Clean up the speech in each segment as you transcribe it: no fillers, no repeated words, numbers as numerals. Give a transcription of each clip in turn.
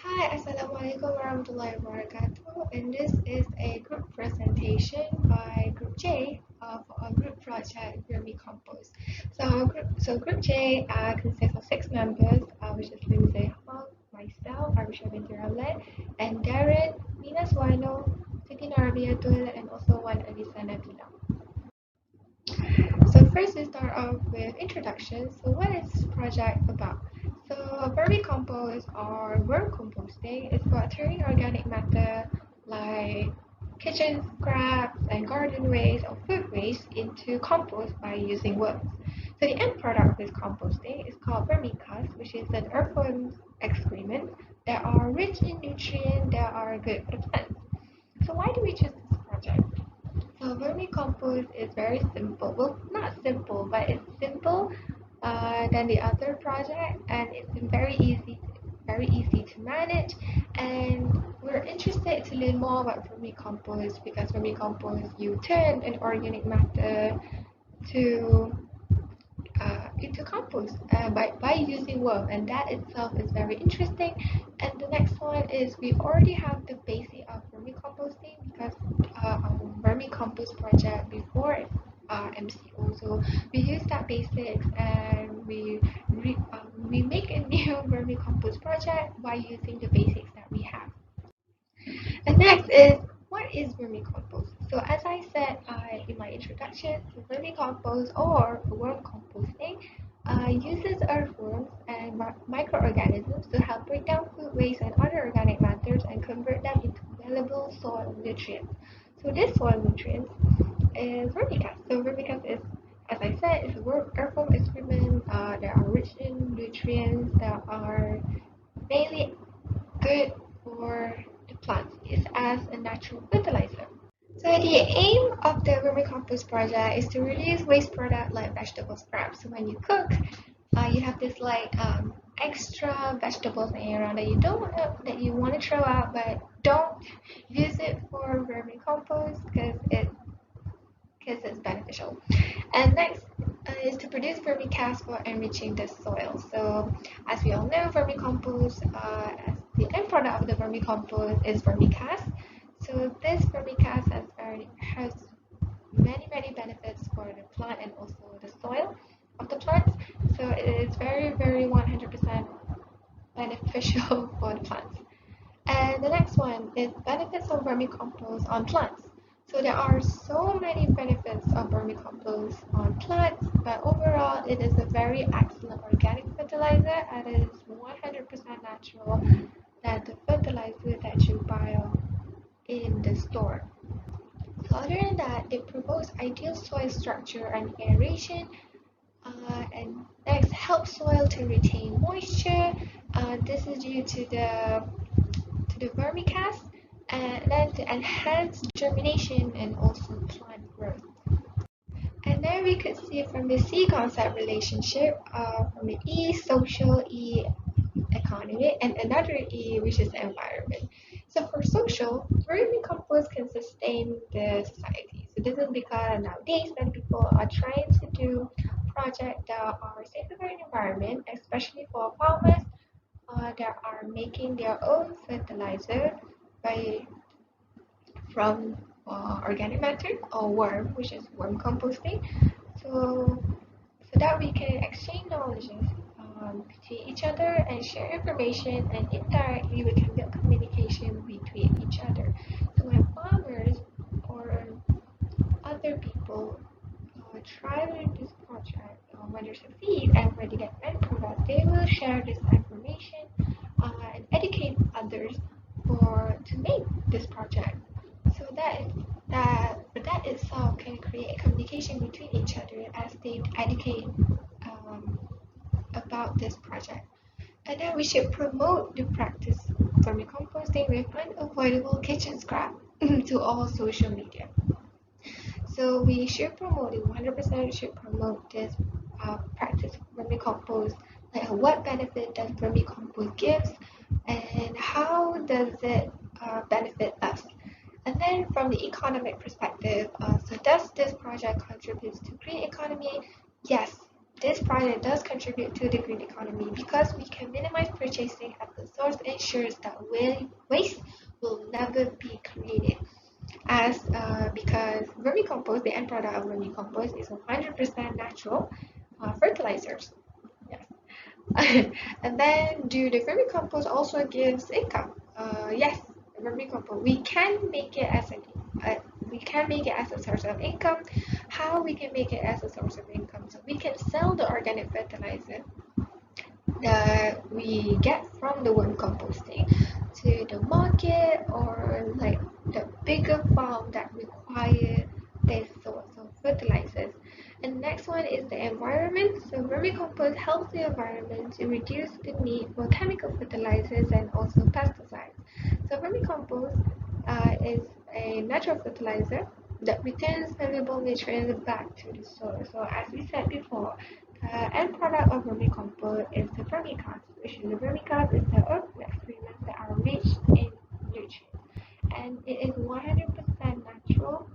Hi, Assalamualaikum warahmatullahi wabarakatuh. And this is a group presentation by Group J for a group project Vermicompost. So Group J consists of 6 members, which is Lindsay Hong, myself, Arisha binti Ramlan, and Darren, Nina Swano, Siti Narabiatul, and also one Alisa Nabila. So first we start off with introduction. So what is this project about? So vermicompost or worm composting is about turning organic matter like kitchen scraps and garden waste or food waste into compost by using worms. So the end product of this composting is called vermicast, which is an earthworm's excrement that are rich in nutrients that are good for the plants. So why do we choose this project? So vermicompost is very simple. Well, not simple, but it's simple than the other project, and it's very easy to manage. And we're interested to learn more about vermicompost because vermicompost you turn an organic matter to into compost by using worm, and that itself is very interesting. And the next one is we already have the basic of vermicomposting because our vermicompost project before MCO, so we use that basics and we make a new vermicompost project by using the basics that we have. And next is what is vermicompost? So as I said in my introduction, so vermicompost or worm composting uses earthworms and microorganisms to help break down food waste and other organic matters and convert them into valuable soil nutrients. So this soil nutrients is vermicast. So vermicast is, as I said, is a earthworm excrement that are rich in nutrients that are mainly good for the plants is as a natural fertilizer. So the aim of the vermicompost project is to reduce waste product like vegetable scraps. So when you cook, you have this extra vegetables laying around that that you want to throw out, but don't use it for vermicompost because it's beneficial. And next is to produce vermicast for enriching the soil. So as we all know, vermicompost, as the end product of the vermicompost is vermicast. So this vermicast has many benefits for the plant and also the soil of the plants. So it is very 100% beneficial for the plants. And the next one is benefits of vermicompost on plants. So there are so many benefits of vermicompost on plants, but overall it is a very excellent organic fertilizer and it is 100% natural than the fertilizer that you buy in the store. So other than that, it promotes ideal soil structure and aeration, and next helps soil to retain moisture. This is due to the vermicast, and then to enhance germination and also plant growth. And then we could see from the C concept relationship from the E, social, E, economy, and another E, which is environment. So for social, vermicompost can sustain the society. So this is because nowadays many people are trying to do projects that are safe for the environment, especially for farmers that are making their own fertilizer by from organic matter or worm, which is worm composting. So, so that we can exchange knowledge between each other and share information, and indirectly we can build communication between each other. So when farmers or other people try with this project, when they succeed and when they get end product, they will share this information and educate others for to make this project. So that itself can create communication between each other as they educate um, about this project. And then we should promote the practice vermicomposting with unavoidable kitchen scrap to all social media. So we should promote it 100% should promote this practice vermicompost. Like what benefit does vermicompost gives and how does it benefit us? And then from the economic perspective, so does this project contribute to green economy? Yes, This project does contribute to the green economy because we can minimize purchasing at the source ensures that waste will never be created. Because vermicompost, the end product of vermicompost is 100% natural fertilizers. Yes. And then do the vermicompost also gives income? Yes, vermicompost. Uh, we can make it as a source of income. How we can make it as a source of income? So we can sell the organic fertilizer that we get from the worm composting to the market or like the bigger farm that require this sort of fertilizers. And next one is the environment. So vermicompost helps the environment to reduce the need for chemical fertilizers and also pesticides. So vermicompost is a natural fertilizer that returns valuable nutrients back to the soil. So as we said before, the end product of vermicompost is the vermicast, which is the vermicast is the earth excrements that are rich in nutrients. And it is 100% natural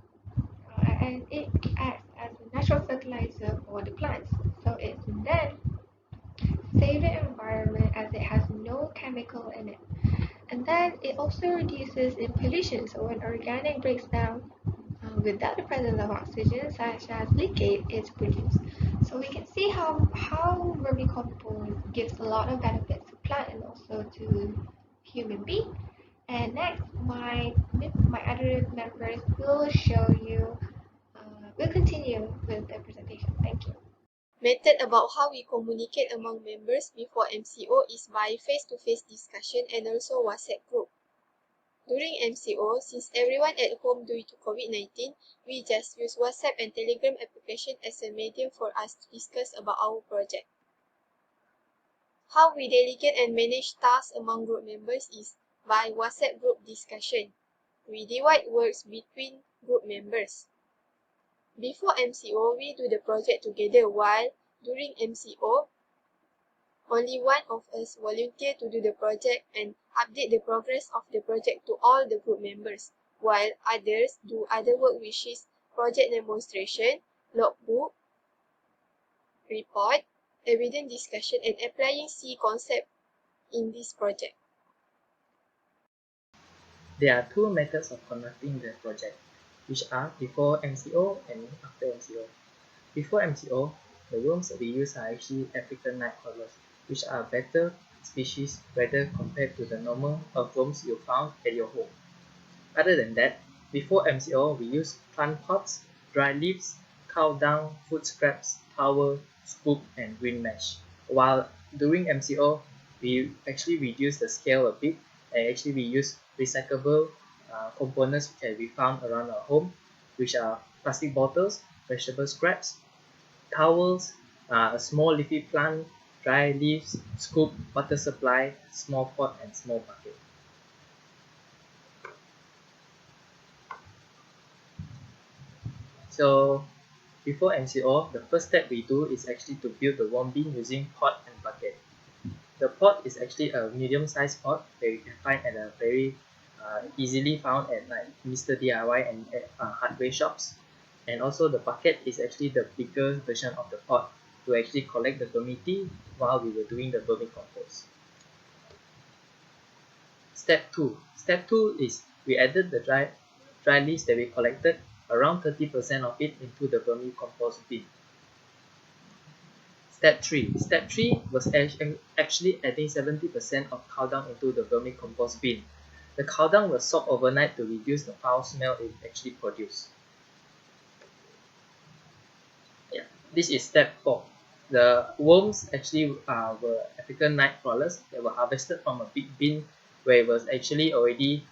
and it acts as a natural fertilizer for the plants. So it then saves the environment as it has no chemical in it. And then it also reduces in pollution. So when organic breaks down without the presence of oxygen, such as leachate, is produced. So we can see how vermicompost gives a lot of benefits to plant and also to human being. And next, my other members will show you. We'll continue with the presentation. Thank you. Method about how we communicate among members before MCO is by face-to-face discussion and also WhatsApp group. During MCO, since everyone at home due to COVID-19, we just use WhatsApp and Telegram application as a medium for us to discuss about our project. How we delegate and manage tasks among group members is by WhatsApp group discussion. We divide works between group members. Before MCO, we do the project together, while during MCO, only one of us volunteer to do the project and update the progress of the project to all the group members, while others do other work, which is project demonstration, logbook, report, evidence discussion, and applying C concept in this project. There are two methods of conducting the project, which are before MCO and after MCO. Before MCO, the worms that we use are actually African night crawlers, which are better species rather compared to the normal earthworms you found at your home. Other than that, before MCO, we use plant pots, dry leaves, cow dung, food scraps, towel, scoop, and green mesh. While during MCO, we actually reduce the scale a bit and actually we use recyclable components that we found around our home, which are plastic bottles, vegetable scraps, towels, a small leafy plant, dry leaves, scoop, water supply, small pot, and small bucket. So before MCO, the first step we do is actually to build the worm bin using pot and bucket. The pot is actually a medium-sized pot that you can find at a very easily found at like Mr. DIY and at hardware shops. And also the bucket is actually the bigger version of the pot to actually collect the vermity while we were doing the vermicompost. Step 2. Step 2 is we added the dry leaves that we collected, around 30% of it, into the vermicompost bin. Step 3. Step 3 was actually adding 70% of cow dung into the vermicompost bin. The cow dung was soaked overnight to reduce the foul smell it actually produced. Yeah, this is step 4. The worms actually were African night crawlers that were harvested from a big bin where it was actually already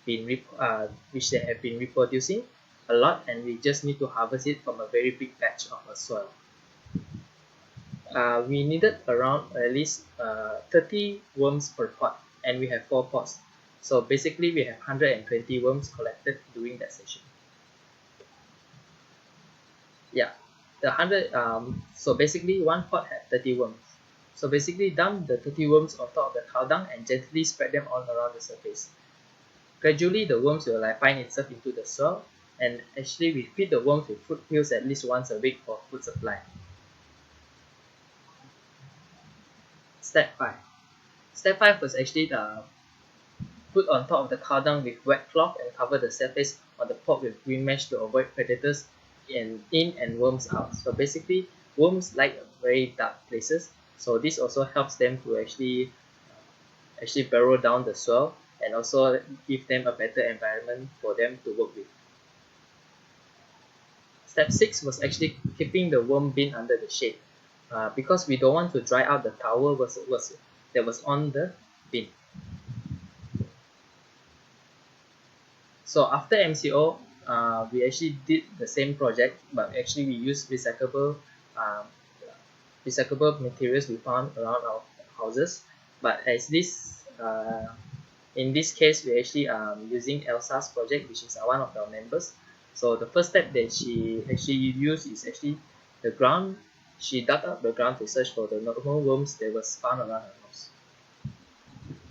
which they have been reproducing a lot, and we just need to harvest it from a very big patch of soil. We needed around at least 30 worms per pot, and we have 4 pots. So basically we have 120 worms collected during that session. Yeah, the 100 so basically one pot had 30 worms. So basically dump the 30 worms on top of the cow dung and gently spread them all around the surface. Gradually the worms will find itself into the soil, and actually we feed the worms with fruit peels at least once a week for food supply. Step 5. Step 5 was actually put on top of the cow dung with wet cloth and cover the surface of the pot with green mesh to avoid predators in and worms out. So basically, worms like very dark places. So this also helps them to actually burrow down the soil and also give them a better environment for them to work with. Step 6 was actually keeping the worm bin under the shade because we don't want to dry out the towel that was on the bin. So after MCO, we actually did the same project, but actually we used um, recyclable materials we found around our houses. But as in this case, we're actually using Elsa's project, which is one of our members. So the first step that she actually used is actually the ground. She dug up the ground to search for the normal worms that was found around her house.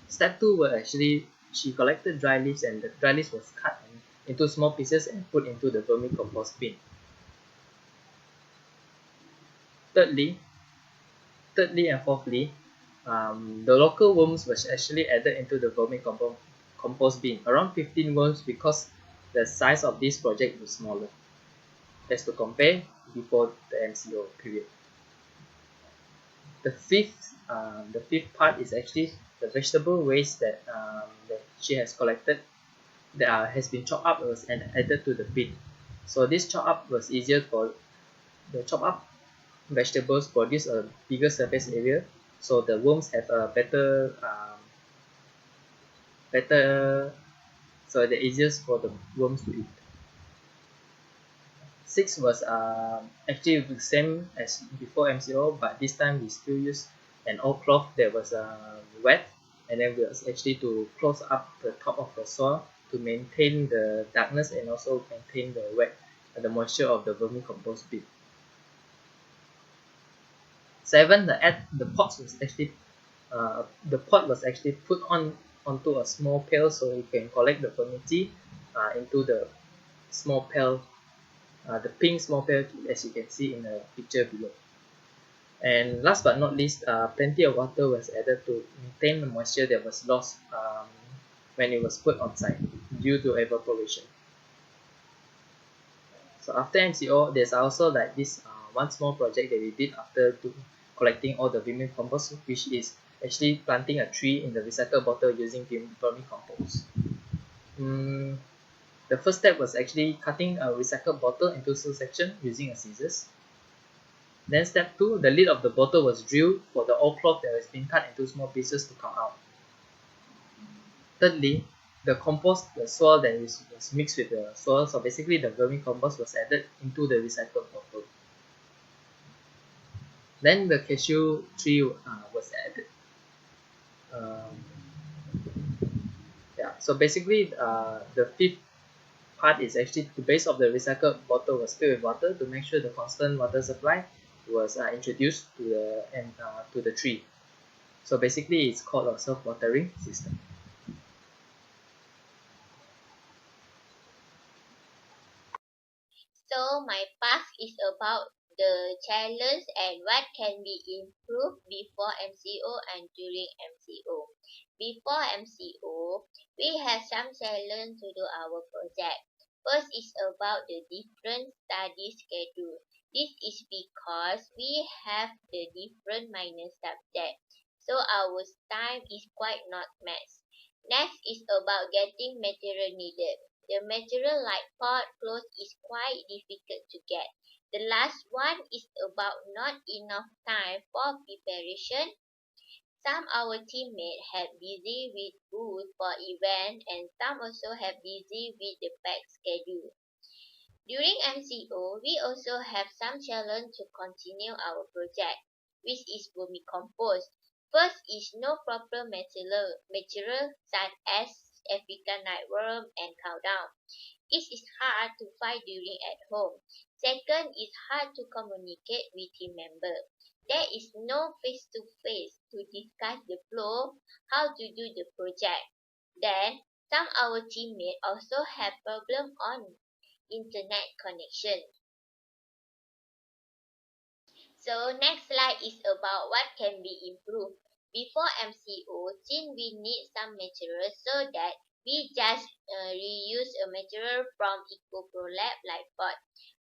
Step 2 was actually she collected dry leaves, and the dry leaves was cut into small pieces and put into the vermicompost bin. Thirdly, thirdly and fourthly, the local worms was actually added into the vermicompost bin. Around 15 worms because the size of this project was smaller as to compare before the MCO period. The fifth part is actually the vegetable waste that she has collected that has been chopped up and added to the bin. So this chop up was easier for the chop up vegetables produce a bigger surface area, so the worms have a better so the easiest for the worms to eat. Six was actually the same as before MCO, but this time we still use an old cloth that was wet, and then we was actually to close up the top of the soil to maintain the darkness and also maintain the wet the moisture of the vermicompost bin. 7, the pot was actually put onto a small pail so you can collect the vermity into the small pail, the pink small pail as you can see in the picture below. And last but not least, plenty of water was added to maintain the moisture that was lost when it was put on site due to evaporation. So after MCO, there's also like this one small project that we did after collecting all the vermicompost, which is actually planting a tree in the recycled bottle using vermicompost. Mm, the first step was actually cutting a recycled bottle into two sections using a scissors. Then step 2, the lid of the bottle was drilled for the old cloth that has been cut into small pieces to come out. Thirdly, the soil that was mixed with the soil, so basically the vermicompost was added into the recycled bottle. Then the cashew tree was added. Um, yeah, so basically the fifth part is actually the base of the recycled bottle was filled with water to make sure the constant water supply was introduced to the tree. So basically it's called a self-watering system. So my past is about the challenge and what can be improved before MCO and during MCO. Before MCO, we have some challenge to do our project. First is about the different study schedule. This is because we have the different minor subjects, so our time is quite not matched. Next is about getting material needed. The material like pot, clothes is quite difficult to get. The last one is about not enough time for preparation. Some our teammates have busy with booth for event and some also have busy with the pack schedule. During MCO, we also have some challenge to continue our project, which is vermicompost. First is no proper material such as African nightworm and countdown. It is hard to find during at home. Second is hard to communicate with team member. There is no face-to-face to discuss the flow, how to do the project. Then, some our teammates also have problem on internet connection. So next slide is about what can be improved. Before MCO, since we need some materials, so that we just reuse a material from EcoProLab like pot.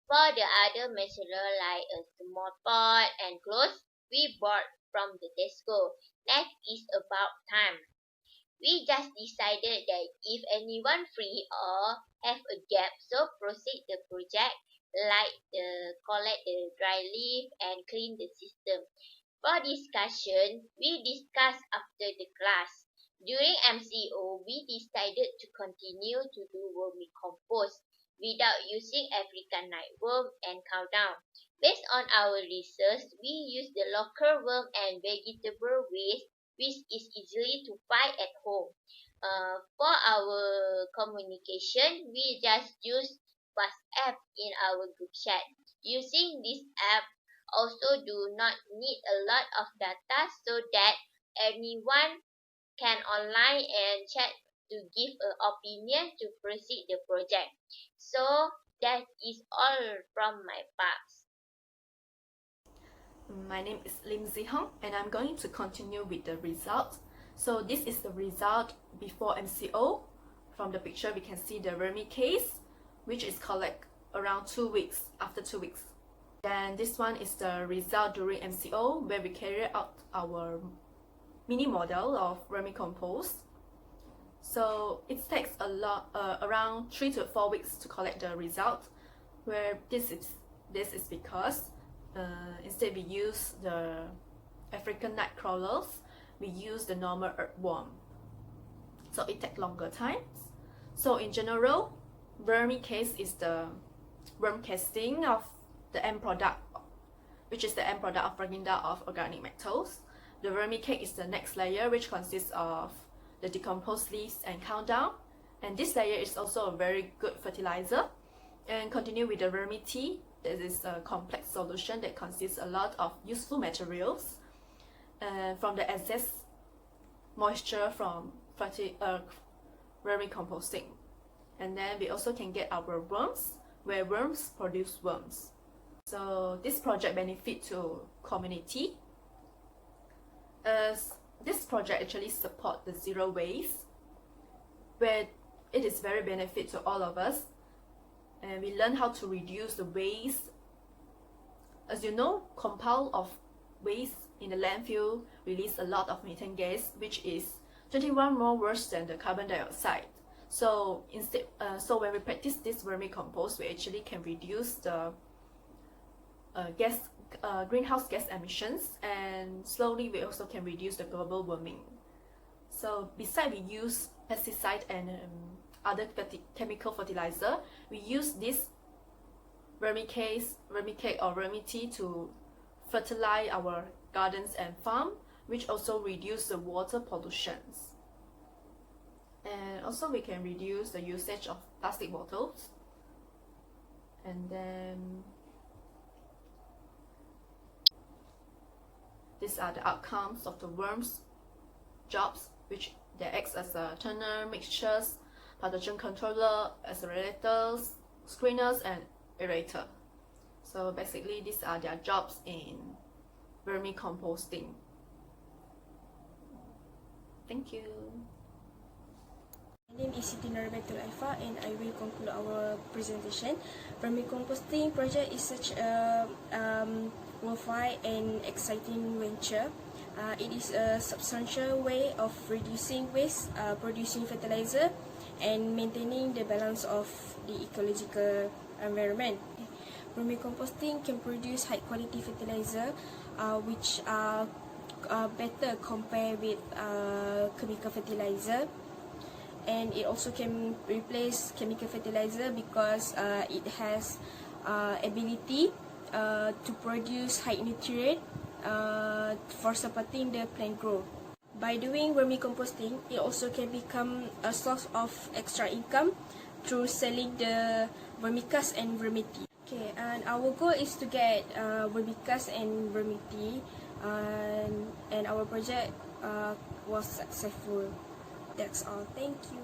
For the other material like a small pot and clothes, we bought from the Tesco. Next is about time. We just decided that if anyone free or have a gap, so proceed the project like collect the dry leaf and clean the system. For discussion, we discussed after the class. During MCO, we decided to continue to do vermicompost without using African nightworm and countdown. Based on our research, we use the local worm and vegetable waste which is easily to find at home. For our communication, we just use WhatsApp in our group chat. Using this app also do not need a lot of data so that anyone can online and chat to give an opinion to proceed the project. So that is all from my part. My name is Lim Zihong and I'm going to continue with the result. So this is the result before MCO. From the picture we can see the vermi case, which is collect around 2 weeks, after 2 weeks. Then this one is the result during MCO, where we carry out our mini model of vermicompost. So it takes a lot, around 3 to 4 weeks to collect the result. Where this is because instead we use the African night crawlers, we use the normal earthworm. So it takes longer time. So in general, vermi case is the worm casting of the end product, which is the end product of breaking down of organic metals. The vermi cake is the next layer, which consists of the decomposed leaves and countdown. And this layer is also a very good fertilizer. And continue with the vermi tea. This is a complex solution that consists a lot of useful materials from the excess moisture from vermicomposting. And then we also can get our worms, where worms produce worms. So this project benefit to community. This project actually support the zero waste, where it is very benefit to all of us, and we learn how to reduce the waste. As you know, compound of waste in the landfill release a lot of methane gas, which is 21 more worse than the carbon dioxide. So instead, when we practice this vermicompost, we actually can reduce the greenhouse gas emissions, and slowly we also can reduce the global warming. So besides we use pesticide and other chemical fertilizer, we use this vermicake or vermi tea to fertilize our gardens and farm, which also reduce the water pollutions. And also we can reduce the usage of plastic bottles. And then these are the outcomes of the worms jobs, which they act as a turner, mixtures, pathogen controller, accelerators, screeners, and aerator. So basically these are their jobs in vermicomposting. Thank you. My name is Siti Narabatul Aifa and I will conclude our presentation. Vermicomposting project is such a worthwhile and exciting venture. It is a substantial way of reducing waste, producing fertilizer, and maintaining the balance of the ecological environment. Vermicomposting can produce high quality fertilizer, which are better compared with chemical fertilizer. And it also can replace chemical fertilizer because it has ability to produce high nutrient for supporting the plant growth. By doing vermicomposting, it also can become a source of extra income through selling the vermicast and vermi tea. Okay, and our goal is to get vermicast and vermi tea, and our project was successful. That's all. Thank you.